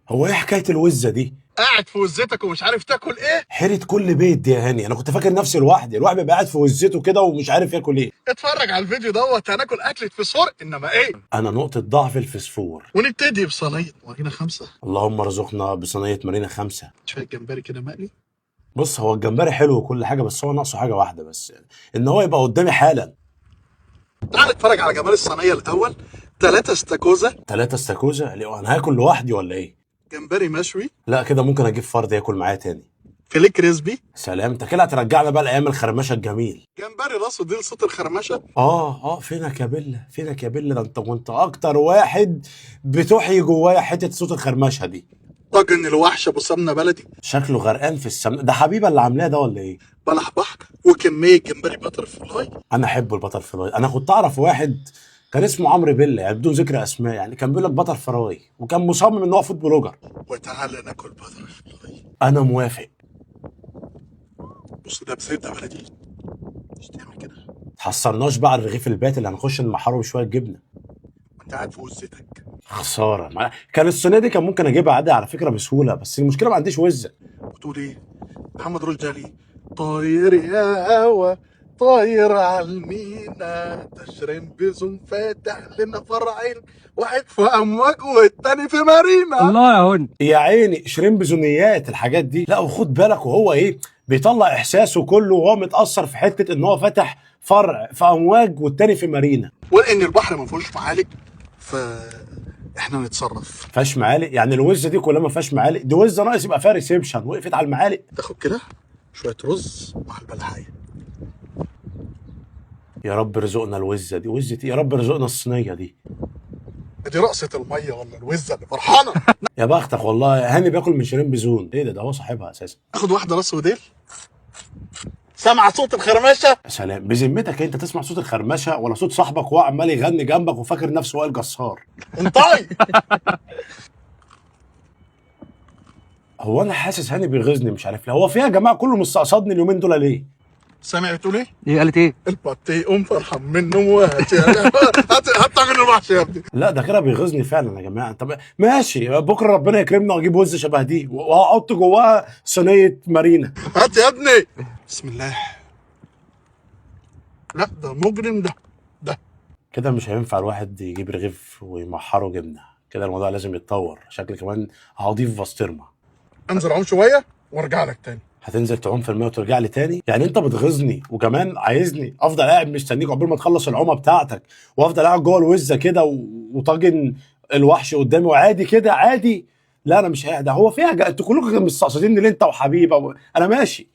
هو ايه حكايه الوزه دي؟ قاعد في وزتك ومش عارف تاكل ايه؟ حيرة كل بيت دي يا هاني، انا كنت فاكر نفسي لوحدي. الواحد بيبقى قاعد في وزته كده ومش عارف ياكل ايه. اتفرج على الفيديو هناكل اكلة فسفور انما ايه؟ انا نقطه ضعف الفسفور. ونبتدي بصينية مارينا 5. اللهم ارزقنا بصينيه مارينا 5. شوية جمبري كده مقلي. بص، هو الجمبري حلو وكل حاجه، بس هو ناقصه حاجه واحده بس، يعني ان هو يبقى قدامي حالا. تعال نتفرج على جمال الصينية الاول. 3 استاكوزا. 3 استاكوزا؟ ليه، انا هاكل لوحدي ولا ايه؟ جمبري مشوي. لا كده ممكن اجيب فرد ياكل معايا تاني. فيليه كريسبي. سلام، انت كده هترجعنا بقى لايام الخرمشه الجميل. جمبري راس وديل صوت الخرمشة. فينك يا بيلا، فينك يا بيلا، ده انت كنت اكتر واحد بتحيي جوايا حته صوت الخرمشه دي. طاجن الوحش ابو سمنة بلدي. شكله غرقان في السمنه، ده حبيبه اللي عاملاه ده ولا ايه؟ بلح بحر وكمية جمبري باتر فلاي. انا احب البتر فلاي. انا كنت اعرف واحد كان اسمه عمرو بيلا، يعني بدون ذكر اسماء، يعني كان بيقول لك بتر فراي وكان مصمم ان هو فود بلوجر. وتعالى ناكل باتر فلاي. انا موافق. بص ده بزبدة بلدي. مش تعمل كده تحصرناش بقى على الرغيف البات اللي هنخش نمحره بشويه جبنه. وانت قاعد في وزتك. خساره، كان الصينيه دي كان ممكن اجيبها عادي على فكره بسهوله، بس المشكله ما عنديش وزه. بتقول ايه؟ محمد رشدي طاير يا هوا، طاير على المينا، تشرين بيزون فاتح لنا فرعين، واحد في امواج والتاني في مارينا. الله يا هون. يا عيني، شرين بزونيات الحاجات دي. لا وخد بالك، وهو ايه بيطلع احساسه كله وهو متاثر في حته ان هو فتح فرع في امواج والتاني في مارينا. ولان البحر ما فيهوش معالق فاحنا نتصرف. فيهاش معالق؟ يعني الوزه دي كلها ما فيهاش معالق؟ دي وزه ناقص يبقى فيها ريسبشن وقفت على المعالق. تاخد كده شويه رز مع البلحايه. يا رب رزقنا الوزه دي. وزه إيه؟ يا رب رزقنا الصينيه دي. دي رقصه الميه ولا الوزه اللي فرحانه؟ يا بختك والله، هاني بياكل من شيرين بزون. ايه ده هو صاحبها اساسا. اخد واحده راس وديل. سامع صوت الخرمشه؟ يا سلام، بذمتك انت تسمع صوت الخرمشه ولا صوت صاحبك وهو عمال يغني جنبك وفاكر نفسه وائل جسار؟ انطاي. هو انا حاسس هاني بيغيظني، مش عارف ليه. هو فيها يا جماعه كله مستقصدني اليومين دول ليه؟ سامع بتقول ايه؟ ايه قالت ايه؟ البطي قوم فرحان منه وهات هات طاجن الوحش يا ابني. لا ده كده بيغيظني فعلا يا جماعه. طب ماشي، بكره ربنا يكرمنا واجيب وز شبه دي وهحط جواها صينيه مارينا. هات يا ابني. بسم الله. لا ده مجرم ده. كده مش هينفع الواحد يجيب رغيف ويمحره جبنه كده، الموضوع لازم يتطور. شكلي كمان هضيف بسطرمه. انزل اعوم شويه وارجع لك تاني. هتنزل تعوم في الماء وترجع لي تاني؟ يعني انت بتغيظني وكمان عايزني افضل قاعد مستنيك عقبال ما تخلص العومه بتاعتك وافضل قاعد جوه الوزه كده وطاجن الوحش قدامي وعادي كده عادي؟ لا انا مش قاعد. هو فيها انتوا كلكم مستقصدين ليه انت وحبيبه انا ماشي.